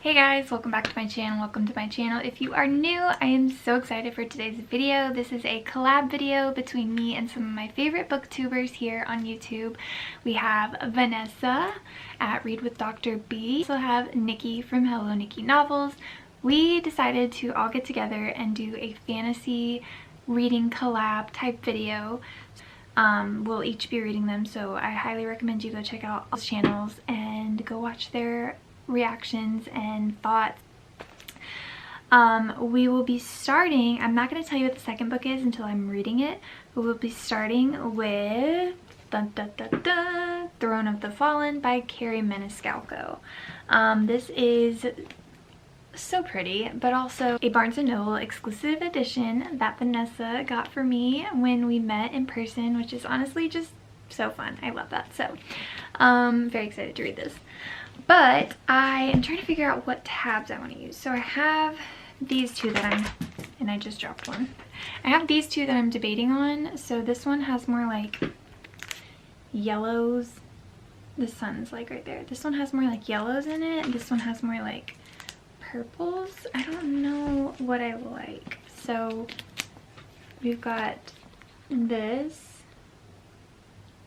Hey guys, welcome back to my channel. Welcome to my channel. If you are new, I am so excited for today's video. This is a collab video between me and some of my favorite booktubers here on YouTube. We have Vanessa at Read with Dr. B. We also have Nikki from Hello Nikki Novels. We decided to all get together and do a fantasy reading collab type video. We'll each be reading them, so I highly recommend you go check out those channels and go watch their reactions and thoughts. We will be starting, I'm not going to tell you what the second book is until I'm reading it, but we'll be starting with Throne of the Fallen by Katy Maniscalco. This is so pretty, but also a Barnes & Noble exclusive edition that Vanessa got for me when we met in person, which is honestly just so fun. I love that. So very excited to read this. But I am trying to figure out what tabs I want to use. So I have these two that and I just dropped one. I have these two that I'm debating on. So this one has more like yellows. The sun's like right there. This one has more like yellows in it. This one has more like purples. I don't know what I like. So we've got this.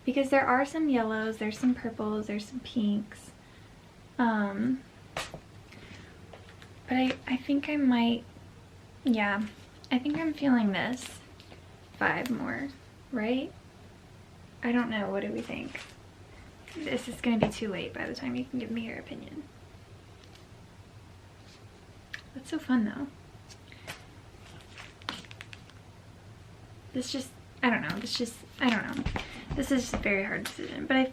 Because there are some yellows, there's some purples, there's some pinks. But I think I might, yeah, I think I'm feeling this vibe more, right? I don't know, what do we think? This is gonna be too late by the time you can give me your opinion. That's so fun though. This just, I don't know, I don't know. This is just a very hard decision, but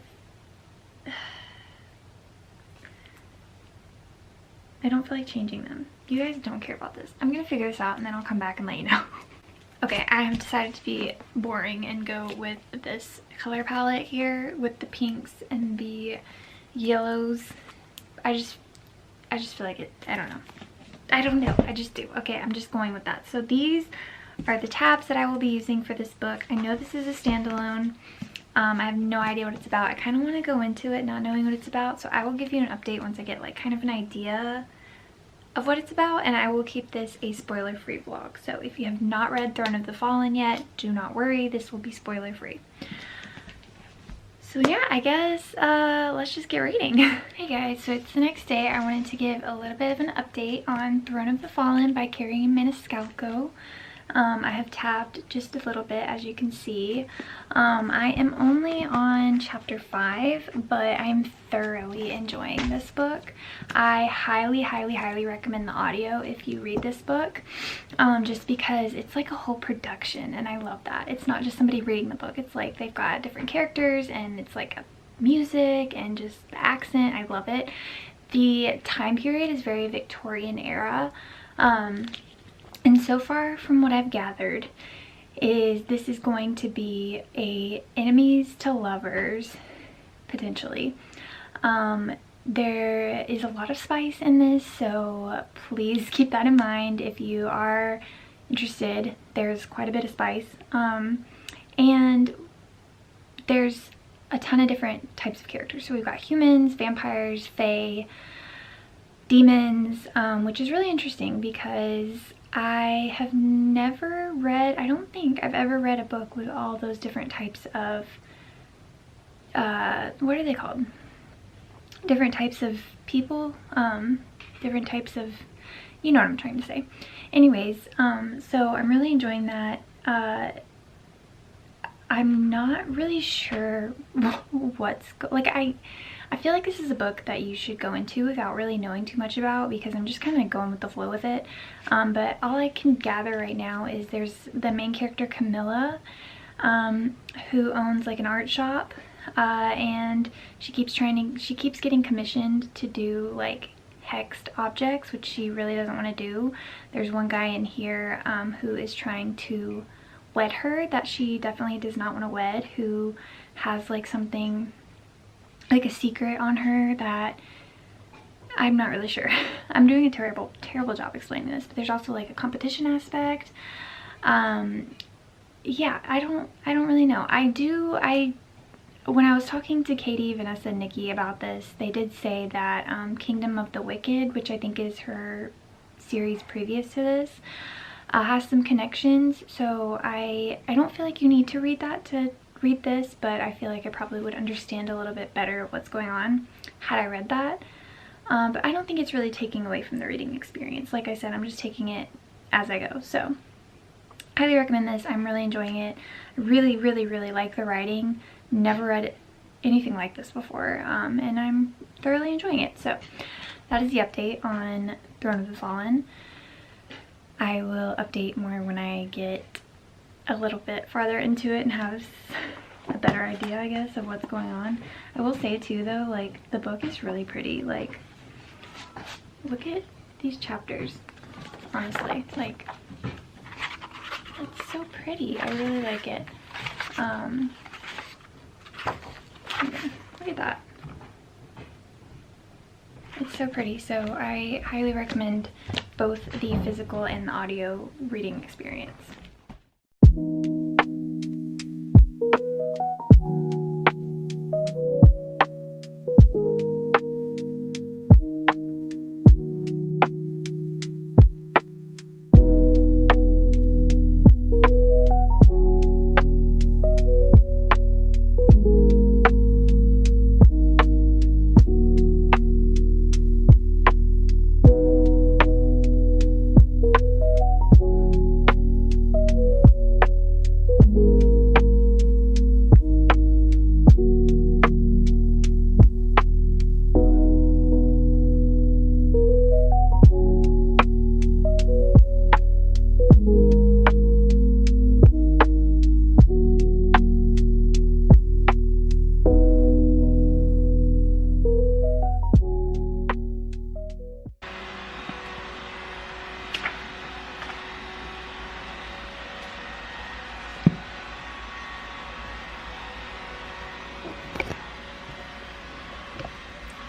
I don't feel like changing them. You guys don't care about this. I'm gonna figure this out and then I'll come back and let you know. Okay, I have decided to be boring and go with this color palette here with the pinks and the yellows. I just feel like it, I don't know, I just do. Okay, I'm just going with that. So these are the tabs that I will be using for this book. I know this is a standalone. I have no idea what it's about. I kind of want to go into it not knowing what it's about, so I will give you an update once I get like kind of an idea of what it's about, and I will keep this a spoiler-free vlog. So if you have not read Throne of the Fallen yet, do not worry, this will be spoiler-free. So yeah, I guess let's just get reading. Hey guys, so it's the next day. I wanted to give a little bit of an update on Throne of the Fallen by Katy Maniscalco. I have tabbed just a little bit, as you can see. I am only on chapter 5, but I'm thoroughly enjoying this book. I highly recommend the audio if you read this book, just because it's like a whole production, and I love that. It's not just somebody reading the book. It's like they've got different characters, and it's like music and just the accent. I love it. The time period is very Victorian era. And so far from what I've gathered is this is going to be a enemies to lovers, potentially. There is a lot of spice in this, so please keep that in mind if you are interested. There's quite a bit of spice. And there's a ton of different types of characters. So we've got humans, vampires, fae, demons, which is really interesting because I have never read, I don't think I've ever read a book with all those different types of, what are they called? Different types of people, different types of, you know what I'm trying to say. Anyways, so I'm really enjoying that. I'm not really sure I feel like this is a book that you should go into without really knowing too much about, because I'm just kind of going with the flow with it. But all I can gather right now is there's the main character Camilla, who owns like an art shop, and she keeps getting commissioned to do like hexed objects, which she really doesn't want to do. There's one guy in here who is trying to wed her that she definitely does not want to wed, who has like something like a secret on her that I'm not really sure. I'm doing a terrible job explaining this, but there's also like a competition aspect. Yeah, I don't really know. when I was talking to Katy, Vanessa, and Nikki about this, they did say that Kingdom of the Wicked, which I think is her series previous to this, has some connections. So I don't feel like you need to read that to read this, but I feel like I probably would understand a little bit better what's going on had I read that. But I don't think it's really taking away from the reading experience. Like I said, I'm just taking it as I go. So highly recommend this. I'm really enjoying it. I really, really, really like the writing. Never read anything like this before, and I'm thoroughly enjoying it. So that is the update on Throne of the Fallen. I will update more when I get a little bit farther into it and have a better idea, I guess, of what's going on. I will say too though, like, the book is really pretty. Like, look at these chapters, honestly. Like, it's so pretty. I really like it. Look at that. It's so pretty. So I highly recommend both the physical and the audio reading experience.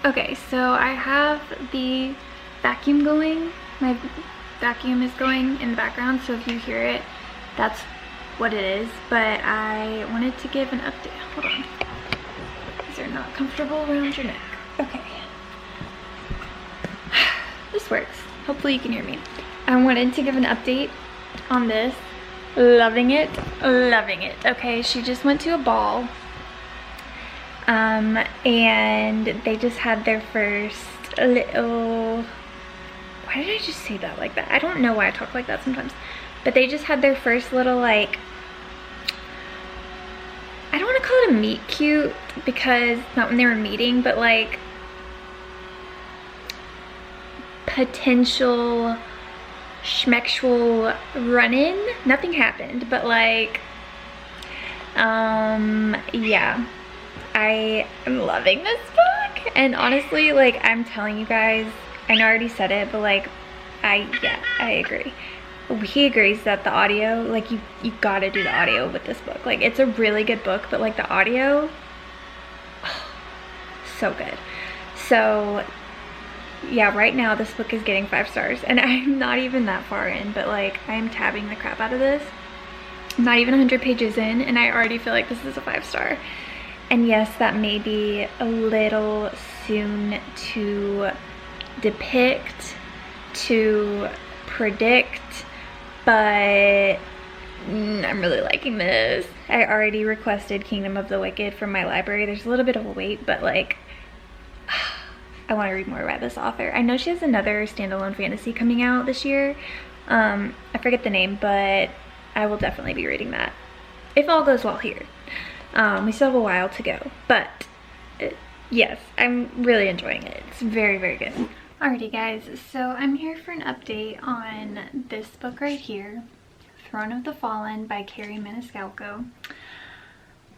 Okay, so I have the vacuum going. My vacuum is going in the background, so if you hear it, that's what it is. But I wanted to give an update. Hold on. These are not comfortable around your neck. Okay. This works. Hopefully you can hear me. I wanted to give an update on this. Loving it. Loving it. Okay, she just went to a ball. And they just had their first little, why did I just say that like that? I don't know why I talk like that sometimes, but they just had their first little, like, I don't want to call it a meet cute because not when they were meeting, but like potential schmexual run-in. Nothing happened, but like, yeah. I am loving this book, and honestly, like, I'm telling you guys, I know I already said it, but like, I agree. He agrees that the audio, like, you gotta do the audio with this book. Like, it's a really good book, but like the audio, oh, so good. So yeah, right now this book is getting 5 stars, and I'm not even that far in, but like, I'm tabbing the crap out of this. I'm not even 100 pages in, and I already feel like this is a 5-star. And yes, that may be a little soon to depict, to predict, but I'm really liking this. I already requested Kingdom of the Wicked from my library. There's a little bit of a wait, but like, I want to read more by this author. I know she has another standalone fantasy coming out this year. I forget the name, but I will definitely be reading that if all goes well here. We still have a while to go, but yes, I'm really enjoying it. It's very, very good. Alrighty guys, so I'm here for an update on this book right here, Throne of the Fallen by Carrie Maniscalco.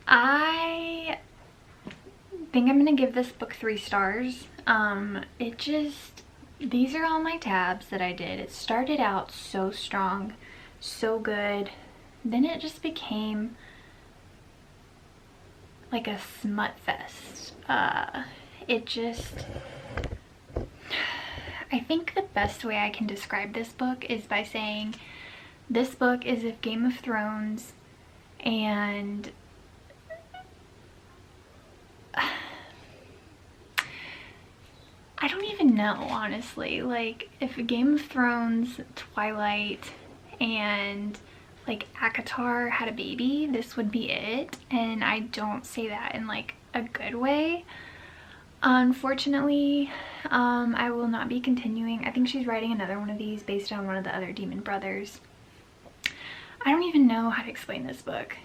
I think I'm gonna give this book 3 stars. These are all my tabs that I did. It started out so strong, so good, then it just became like a smut fest. I think the best way I can describe this book is by saying this book is if Game of Thrones and know, honestly. Like, if Game of Thrones, Twilight, and like ACOTAR had a baby, this would be it. And I don't say that in like a good way. Unfortunately, I will not be continuing. I think she's writing another one of these based on one of the other Demon Brothers. I don't even know how to explain this book.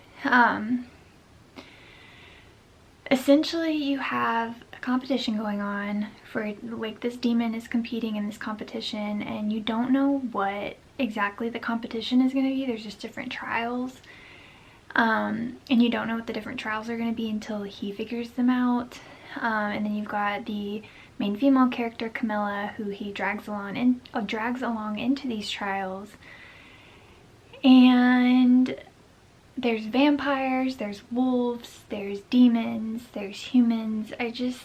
Essentially, you have a competition going on for, like, this demon is competing in this competition, and you don't know what exactly the competition is going to be. There's just different trials, and you don't know what the different trials are going to be until he figures them out. And then you've got the main female character, Camilla, who he drags along into these trials. And there's vampires, there's wolves, there's demons, there's humans. There's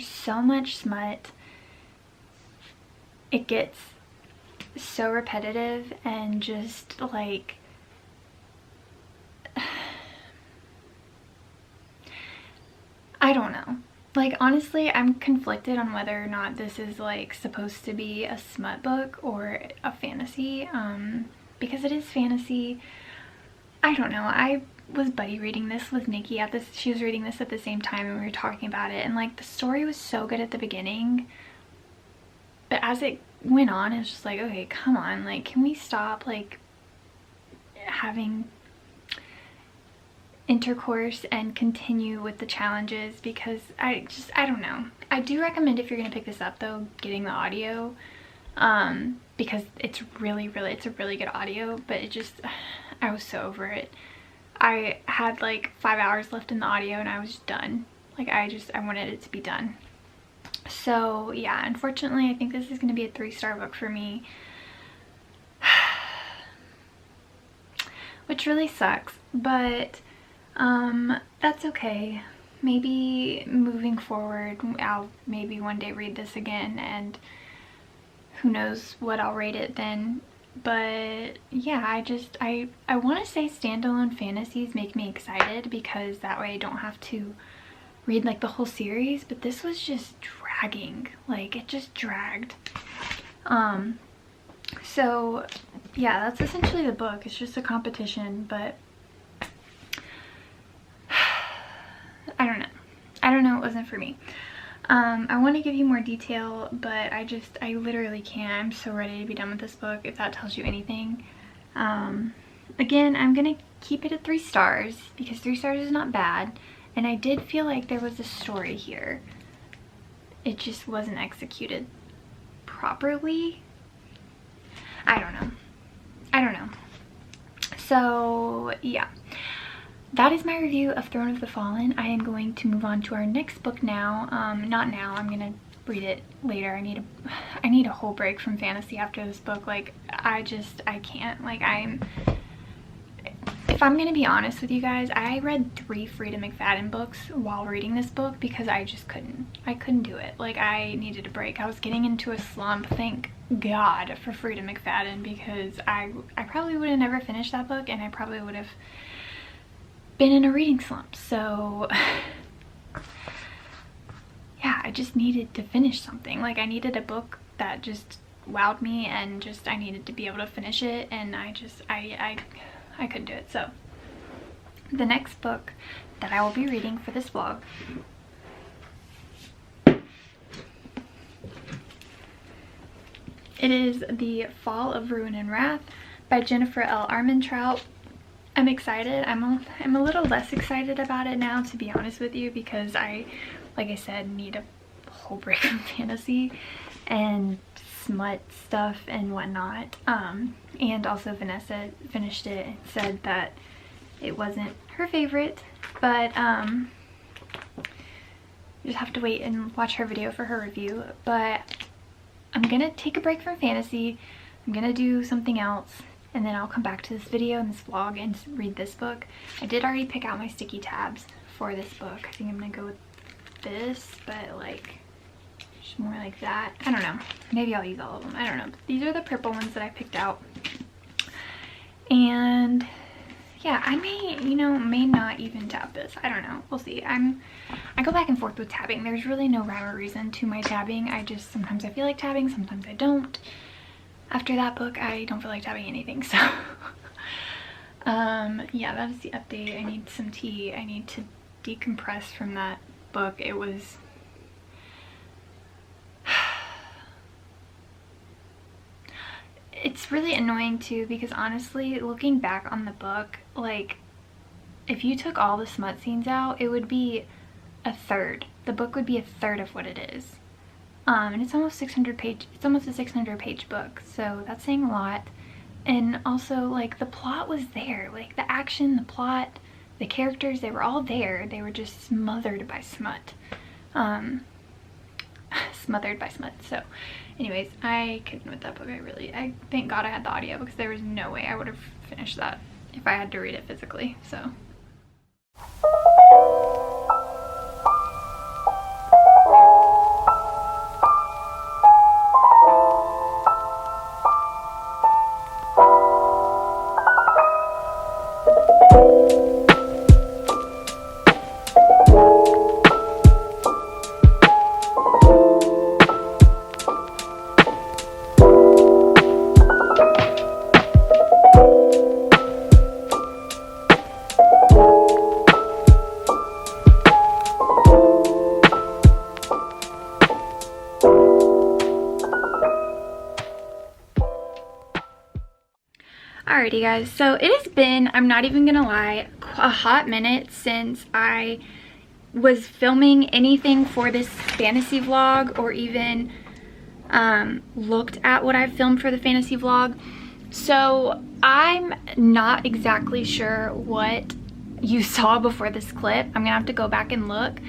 so much smut. It gets so repetitive and just like, I don't know. Like, honestly, I'm conflicted on whether or not this is like supposed to be a smut book or a fantasy, because it is fantasy. I don't know. I was buddy reading this with Nikki she was reading this at the same time, and we were talking about it, and like the story was so good at the beginning, but as it went on, it's just like, okay, come on, like, can we stop like having intercourse and continue with the challenges? Because I don't know. I do recommend, if you're gonna pick this up though, getting the audio, because it's a really good audio. But it just, I was so over it. I had like 5 hours left in the audio and I was just done. Like, I wanted it to be done. So yeah, unfortunately I think this is gonna be a 3-star book for me, which really sucks, but that's okay. Maybe moving forward, I'll maybe one day read this again, and who knows what I'll rate it then. But yeah, I want to say standalone fantasies make me excited, because that way I don't have to read like the whole series, but this was just dragging. Like, it just dragged. So yeah, that's essentially the book. It's just a competition, but I don't know, it wasn't for me. I want to give you more detail, but I literally can't. I'm so ready to be done with this book, if that tells you anything. Again, I'm gonna keep it at 3 stars, because 3 stars is not bad, and I did feel like there was a story here. It just wasn't executed properly. I don't know. So yeah, that is my review of Throne of the Fallen. I am going to move on to our next book now. Not now, I'm gonna read it later. I need a whole break from fantasy after this book. Like, I can't. Like, if I'm gonna be honest with you guys, I read 3 Frida McFadden books while reading this book, because I just couldn't do it. Like, I needed a break. I was getting into a slump. Thank God for Frida McFadden, because I probably would have never finished that book, and I probably would have been in a reading slump. So yeah, I just needed to finish something. Like, I needed a book that just wowed me, and just I needed to be able to finish it, and I couldn't do it. So the next book that I will be reading for this vlog it is The Fall of Ruin and Wrath by Jennifer L. Armentrout. I'm excited. I'm a little less excited about it now, to be honest with you, because like I said, need a whole break from fantasy and smut stuff and whatnot. And also Vanessa finished it and said that it wasn't her favorite, but you just have to wait and watch her video for her review. But I'm gonna take a break from fantasy. I'm gonna do something else, and then I'll come back to this video and this vlog and read this book. I did already pick out my sticky tabs for this book. I think I'm gonna go with this, but like just more like that. I don't know. Maybe I'll use all of them. I don't know. But these are the purple ones that I picked out. And yeah, I may, you know, may not even tab this. I don't know. We'll see. I go back and forth with tabbing. There's really no rhyme or reason to my tabbing. I just, sometimes I feel like tabbing, sometimes I don't. After that book, I don't feel like tabbing anything, so. Yeah, that was the update. I need some tea. I need to decompress from that book. It was... It's really annoying too, because honestly, looking back on the book, like, if you took all the smut scenes out, it would be a third. The book would be a third of what it is. And it's almost 600 page, it's almost a 600 page book, so that's saying a lot. And also, like, the plot was there, like the action, the plot, the characters, they were all there. They were just smothered by smut. Smothered by smut. So anyways, I couldn't with that book. I thank God I had the audio, because there was no way I would have finished that if I had to read it physically. So alrighty guys, so it has been, I'm not even gonna lie, a hot minute since I was filming anything for this fantasy vlog, or even looked at what I've filmed for the fantasy vlog. So I'm not exactly sure what you saw before this clip. I'm gonna have to go back and look,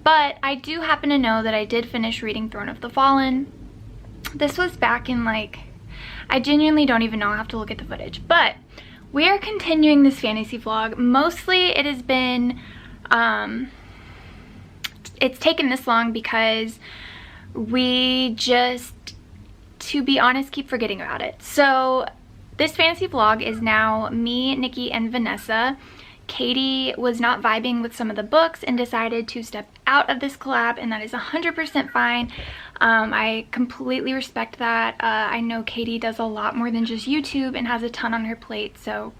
but I do happen to know that I did finish reading Throne of the Fallen. This was back in, like, I genuinely don't even know. I have to look at the footage. But we are continuing this fantasy vlog. Mostly it has been, it's taken this long because we just, to be honest, keep forgetting about it. So this fantasy vlog is now me, Nikki, and Vanessa. Katy was not vibing with some of the books and decided to step out of this collab, and that is 100% fine. I completely respect that. I know Katy does a lot more than just YouTube and has a ton on her plate, so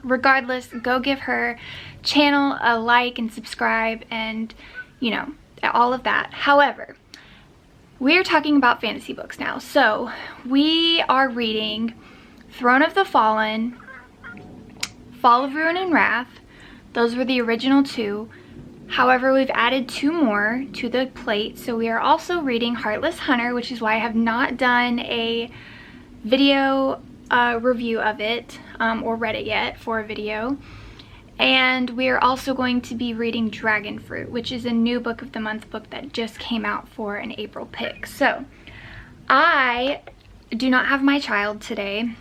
regardless, go give her channel a like and subscribe and, you know, all of that. However, we're talking about fantasy books now. So we are reading Throne of the Fallen, Fall of Ruin and Wrath. Those were the original two. However, we've added 2 more to the plate. So we are also reading Heartless Hunter, which is why I have not done a video review of it or read it yet for a video. And we are also going to be reading Dragon Fruit, which is a new book of the month book that just came out for an April pick. So I do not have my child today.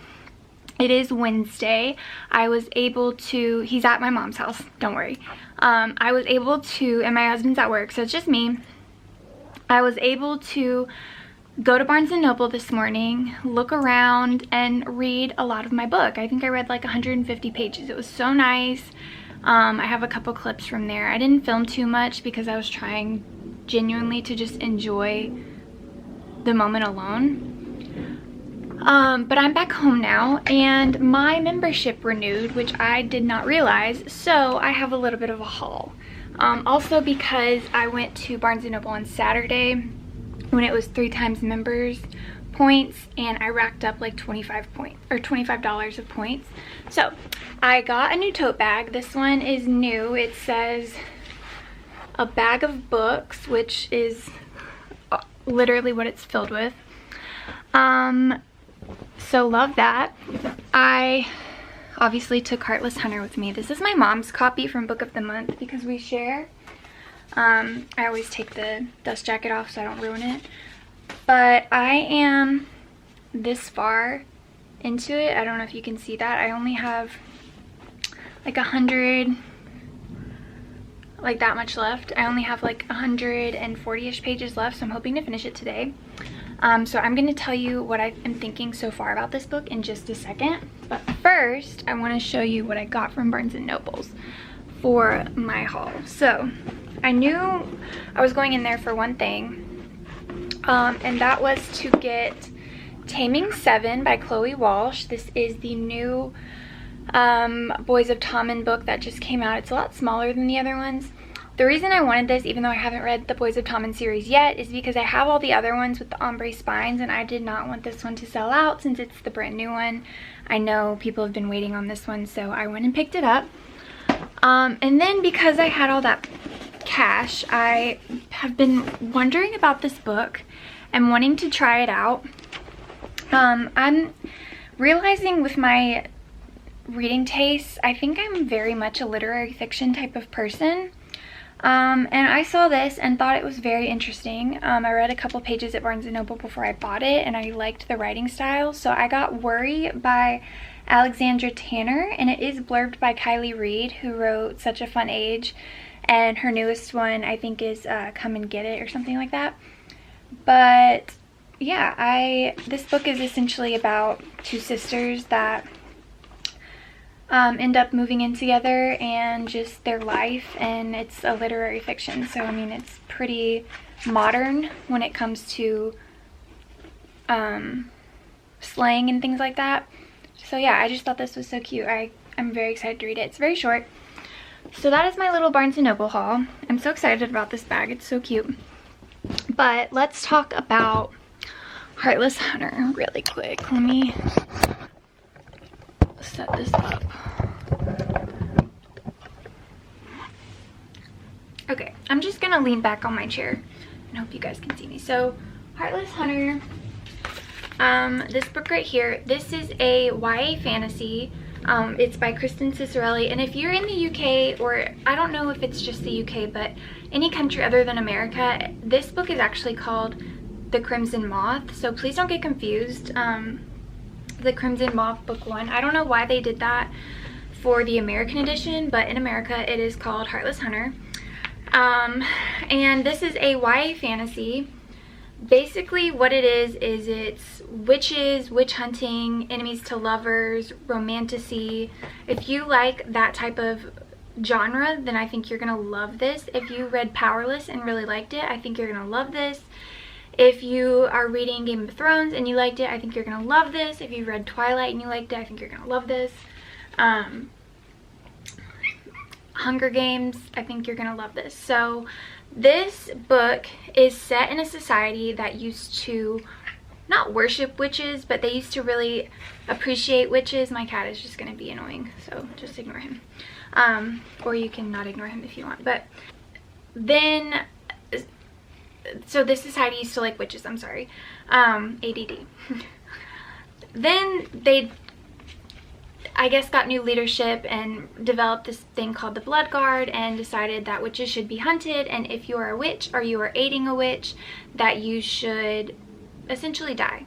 It is Wednesday. I was able to, he's at my mom's house, don't worry. I was able to, and my husband's at work, so it's just me. I was able to go to Barnes & Noble this morning, look around, and read a lot of my book. I think I read like 150 pages. It was so nice. I have a couple clips from there. I didn't film too much because I was trying genuinely to just enjoy the moment alone. But I'm back home now, and my membership renewed, which I did not realize, so I have a little bit of a haul. Also because I went to Barnes & Noble on Saturday when it was 3 times members points, and I racked up like $25 of points. So I got a new tote bag. This one is new. It says a bag of books, which is literally what it's filled with. So love that. I obviously took Heartless Hunter with me. This is my mom's copy from Book of the Month because we share. I always take the dust jacket off so I don't ruin it. But I am this far into it. I don't know if you can see that. I only have like 100, like that much left. I only have like 140-ish pages left, so I'm hoping to finish it today. So I'm going to tell you what I'm thinking so far about this book in just a second. But first, I want to show you what I got from Barnes & Noble's for my haul. So I knew I was going in there for one thing, and that was to get Taming 7 by Chloe Walsh. This is the new Boys of Tommen book that just came out. It's a lot smaller than the other ones. The reason I wanted this, even though I haven't read the Boys of Tommen series yet, is because I have all the other ones with the ombre spines, and I did not want this one to sell out since it's the brand new one. I know people have been waiting on this one, so I went and picked it up. And then because I had all that cash, I have been wondering about this book and wanting to try it out. I'm realizing with my reading tastes, I think I'm very much a literary fiction type of person. And I saw this and thought it was very interesting. I read a couple pages at Barnes & Noble before I bought it, and I liked the writing style. So I got Worry by Alexandra Tanner, and it is blurbed by Kylie Reed, who wrote Such a Fun Age, and her newest one I think is Come and Get It or something like that. But yeah, this book is essentially about two sisters that end up moving in together and just their life, and it's a literary fiction, so I mean it's pretty modern when it comes to slang and things like that. So yeah, I just thought this was so cute. I'm very excited to read it. It's very short. So that is my little Barnes & Noble haul. I'm so excited about this bag. It's so cute. But let's talk about Heartless Hunter really quick. Let me set this up. Okay, I'm just gonna lean back on my chair and hope you guys can see me. So Heartless Hunter, this book right here, this is a YA fantasy. It's by Kristen Cicerelli, and if you're in the UK, or I don't know if it's just the UK, but any country other than America, this book is actually called The Crimson Moth, so please don't get confused. The Crimson Moth book 1, I don't know why they did that for the American edition, but in America it is called Heartless Hunter. And this is a YA fantasy. Basically what it is it's witches, witch hunting, enemies to lovers, romantasy. If you like that type of genre, then I think you're gonna love this. If you read Powerless and really liked it, I think you're gonna love this. If you are reading Game of Thrones and you liked it, I think you're gonna love this. If you read Twilight and you liked it, I think you're gonna love this. Hunger Games, I think you're gonna love this. So this book is set in a society that used to not worship witches, but they used to really appreciate witches. My cat is just gonna be annoying, so just ignore him. Or you can not ignore him if you want. But then, so this society used to like witches, I'm sorry, ADD. Then they, I guess, got new leadership and developed this thing called the Blood Guard and decided that witches should be hunted, and if you are a witch or you are aiding a witch, that you should essentially die.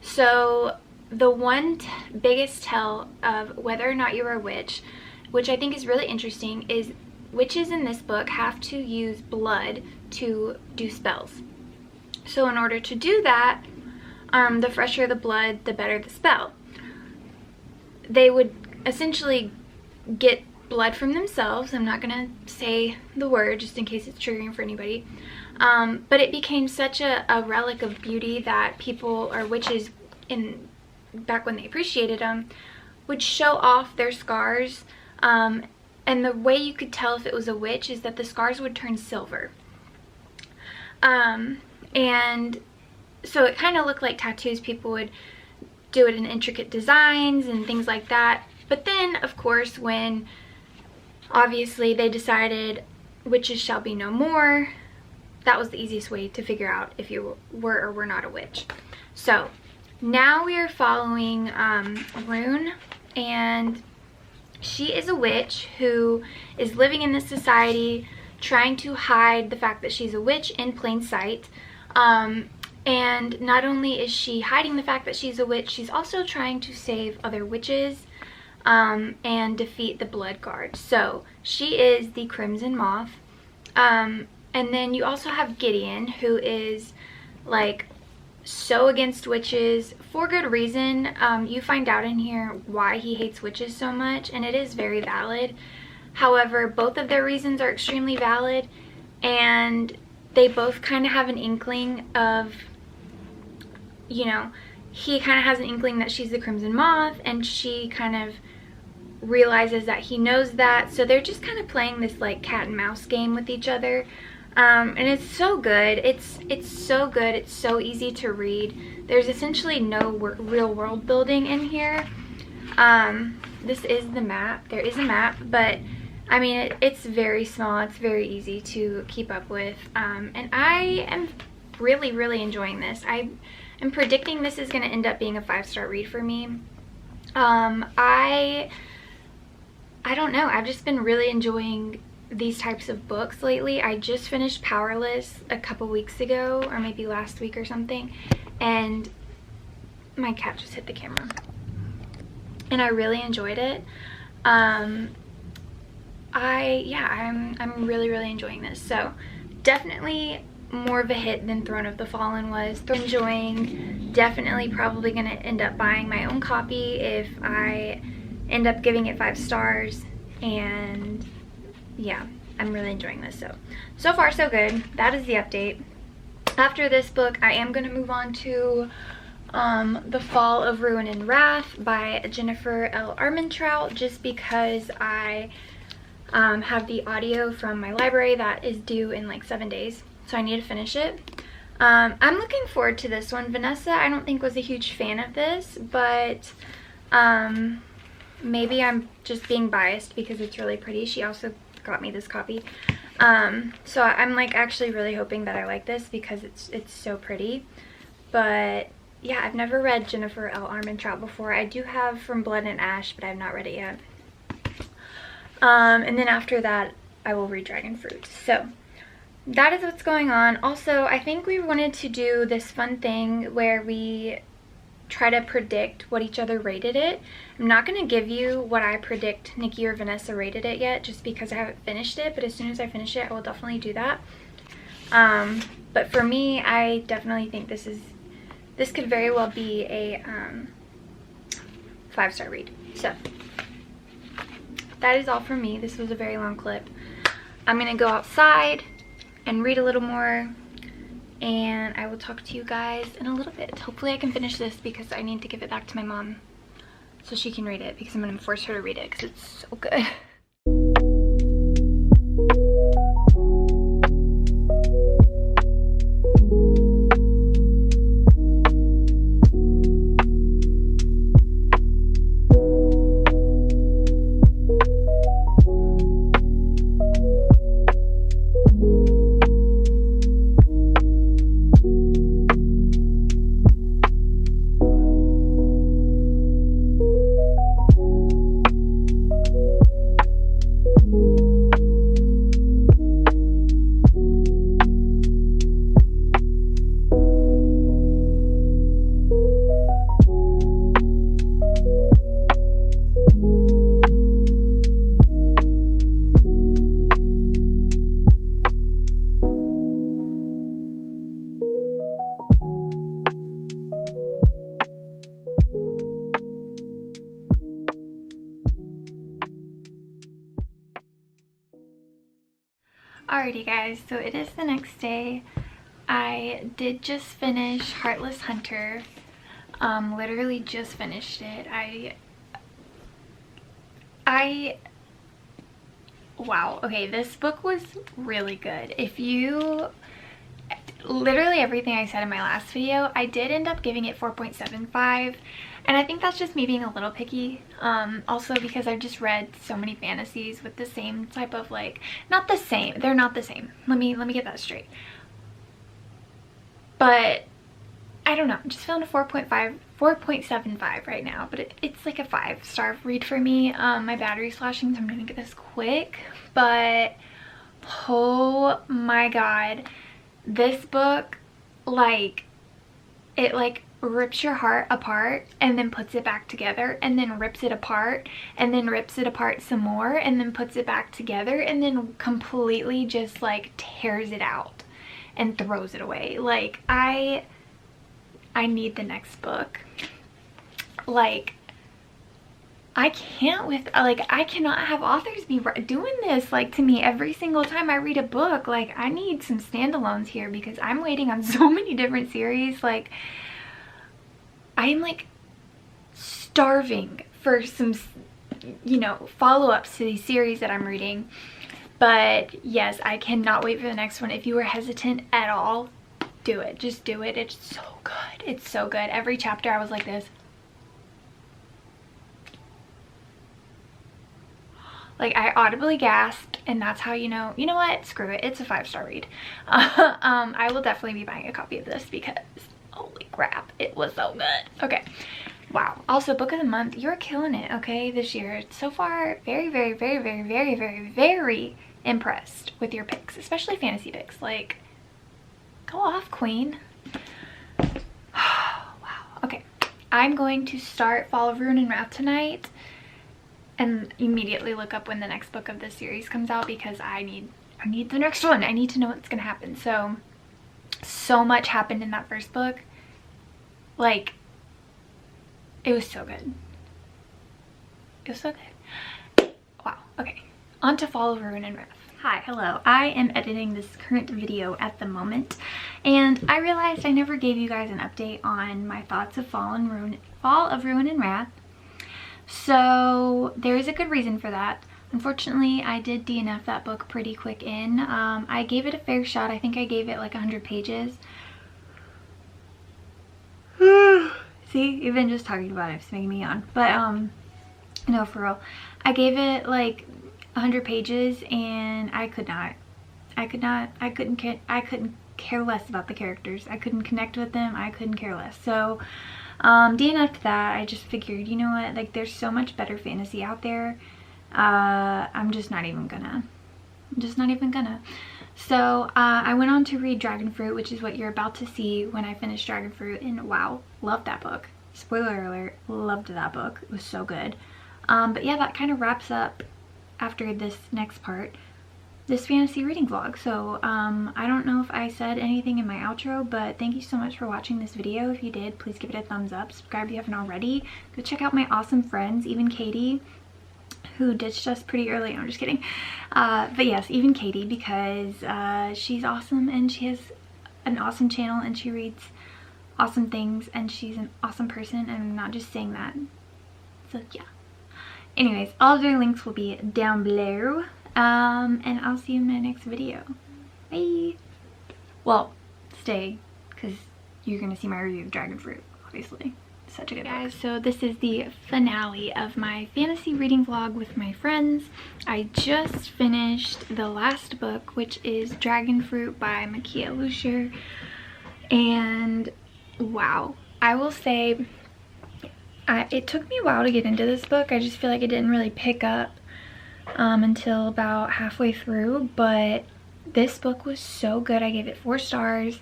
So the one biggest tell of whether or not you are a witch, which I think is really interesting, is witches in this book have to use blood to do spells. So in order to do that, the fresher the blood, the better the spell. They would essentially get blood from themselves. I'm not gonna say the word just in case it's triggering for anybody. But it became such a relic of beauty that people, or witches back when they appreciated them, would show off their scars. And the way you could tell if it was a witch is that the scars would turn silver. And so it kind of looked like tattoos. People would do it in intricate designs and things like that. But then, of course, when obviously they decided witches shall be no more, that was the easiest way to figure out if you were or were not a witch. So now we are following Rune, and she is a witch who is living in this society trying to hide the fact that she's a witch in plain sight. And not only is she hiding the fact that she's a witch, she's also trying to save other witches and defeat the Blood Guard. So she is the Crimson Moth. And then you also have Gideon, who is like so against witches for good reason. You find out in here why he hates witches so much, and it is very valid. However, both of their reasons are extremely valid, and they both kind of have an inkling of, you know, he kind of has an inkling that she's the Crimson Moth, and she kind of realizes that he knows that. So they're just kind of playing this like cat and mouse game with each other. And it's so good. It's so good. It's so easy to read. There's essentially no real world building in here. This is the map. There is a map, but I mean, it's very small. It's very easy to keep up with. And I am really, really enjoying this. I am predicting this is going to end up being a 5-star read for me. I don't know. I've just been really enjoying these types of books lately. I just finished Powerless a couple weeks ago, or maybe last week or something, and my cat just hit the camera. And I really enjoyed it. I'm really, really enjoying this. So definitely more of a hit than Throne of the Fallen was. Enjoying, definitely probably gonna end up buying my own copy if I end up giving it 5 stars. And yeah, I'm really enjoying this. So far so good. That is the update. After this book, I am going to move on to The Fall of Ruin and Wrath by Jennifer L. Armentrout, just because I have the audio from my library that is due in like 7 days, so I need to finish it. I'm looking forward to this one. Vanessa, I don't think, was a huge fan of this, but maybe I'm just being biased because it's really pretty. She also got me this copy. So I'm like actually really hoping that I like this because it's so pretty. But yeah, I've never read Jennifer L. Armentrout before. I do have From Blood and Ash, but I've not read it yet. And then after that, I will read Dragon Fruit. So that is what's going on. Also, I think we wanted to do this fun thing where we try to predict what each other rated it. I'm not going to give you what I predict Nikki or Vanessa rated it yet, just because I haven't finished it, but as soon as I finish it, I will definitely do that. But for me, I definitely think this could very well be a 5-star read. So that is all from me. This was a very long clip. I'm going to go outside and read a little more, and I will talk to you guys in a little bit. Hopefully I can finish this because I need to give it back to my mom so she can read it, because I'm going to force her to read it because it's so good. Alrighty guys, so it is the next day. I did just finish Heartless Hunter. Literally just finished it. Wow, okay, this book was really good. Literally everything I said in my last video, I did end up giving it 4.75, and I think that's just me being a little picky. Also because I've just read so many fantasies with the same type of, like, not the same, they're not the same. Let me get that straight. But I don't know, I'm just feeling a 4.75 right now, but it's like a 5-star read for me. My battery's flashing, so I'm gonna get this quick, but oh my god, this book, like, it like rips your heart apart and then puts it back together, and then rips it apart and then rips it apart some more and then puts it back together, and then completely just like tears it out and throws it away. Like, I need the next book. Like, I can't with, like, I cannot have authors be doing this, like, to me every single time I read a book. Like, I need some standalones here because I'm waiting on so many different series. Like, I'm, like, starving for some, you know, follow-ups to these series that I'm reading. But yes, I cannot wait for the next one. If you were hesitant at all, do it. Just do it. It's so good. It's so good. Every chapter I was like this. Like, I audibly gasped, and that's how you know what? Screw it. It's a 5-star read. I will definitely be buying a copy of this because holy crap, it was so good. Okay. Wow. Also, book of the month. You're killing it, okay, this year. So far, very, very, very, very, very, very, very impressed with your picks, especially fantasy picks. Like, go off, queen. Wow. Okay. I'm going to start Fall of Ruin and Wrath tonight and immediately look up when the next book of this series comes out because I need the next one. I need to know what's gonna happen. So much happened in that first book. Like, it was so good. It was so good. Wow. Okay. On to Fall of Ruin and Wrath. Hi, hello. I am editing this current video at the moment, and I realized I never gave you guys an update on my thoughts of Fall of Ruin and Wrath. So there is a good reason for that. Unfortunately, I did DNF that book pretty quick in. I gave it a fair shot. I think I gave it like 100 pages. See, even just talking about it, it's making me yawn. But no, for real, I gave it like 100 pages, and I couldn't care less about the characters. I couldn't connect with them. I couldn't care less. So DNF'd that. I just figured, you know what, like, there's so much better fantasy out there. I'm just not even gonna. So I went on to read Dragonfruit, which is what you're about to see when I finish Dragonfruit, and wow, loved that book. Spoiler alert, loved that book. It was so good. But yeah, that kind of wraps up after this next part this fantasy reading vlog. So I don't know if I said anything in my outro, but thank you so much for watching this video. If you did, please give it a thumbs up. Subscribe if you haven't already. Go check out my awesome friends, even Katy, who ditched us pretty early. I'm just kidding. But yes, even Katy, because she's awesome and she has an awesome channel and she reads awesome things and she's an awesome person, and I'm not just saying that. So yeah. Anyways, all of their links will be down below. And I'll see you in my next video. Bye. Well, stay, because you're gonna see my review of Dragonfruit, obviously. Such a good book. Guys, so this is the finale of my fantasy reading vlog with my friends. I just finished the last book, which is Dragonfruit by Makia Lusher, and wow, I will say it took me a while to get into this book. I just feel like it didn't really pick up until about halfway through, but this book was so good. I gave it 4 stars.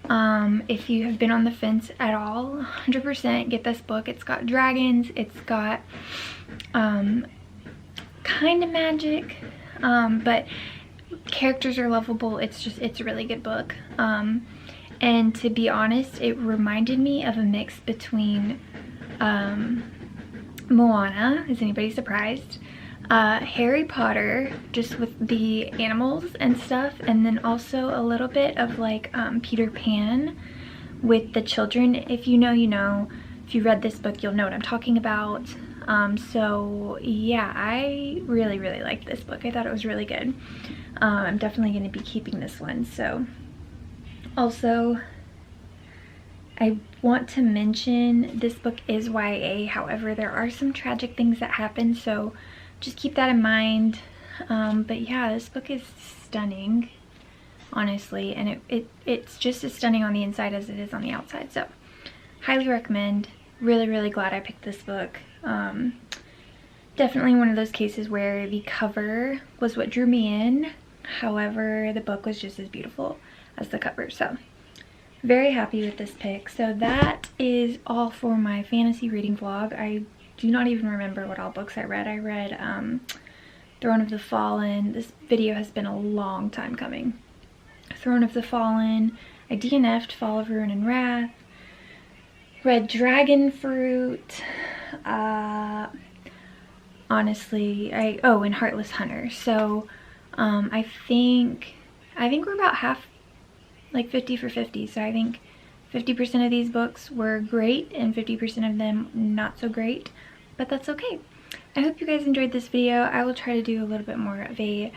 If you have been on the fence at all, 100% get this book. It's got dragons, it's got kind of magic, but characters are lovable. It's a really good book. And to be honest, it reminded me of a mix between Moana, is anybody surprised? Harry Potter, just with the animals and stuff, and then also a little bit of like Peter Pan with the children. If you know, you know. If you read this book, you'll know what I'm talking about. So yeah, I really liked this book. I thought it was really good. I'm definitely going to be keeping this one. So also, I want to mention this book is YA. However, there are some tragic things that happen, so just keep that in mind. But yeah, this book is stunning, honestly, and it's just as stunning on the inside as it is on the outside. So highly recommend. Really glad I picked this book. Definitely one of those cases where the cover was what drew me in. However, the book was just as beautiful as the cover. So very happy with this pick. So that is all for my fantasy reading vlog. I do not even remember what all books I read. I read Throne of the Fallen. This video has been a long time coming. Throne of the Fallen. I DNF'd Fall of Ruin and Wrath. Red Dragon Fruit, honestly, and Heartless Hunter. So I think we're about half, like 50 for 50. So I think 50% of these books were great and 50% of them not so great, but that's okay. I hope you guys enjoyed this video. I will try to do a little bit more of a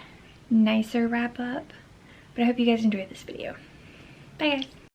nicer wrap up, but I hope you guys enjoyed this video. Bye guys.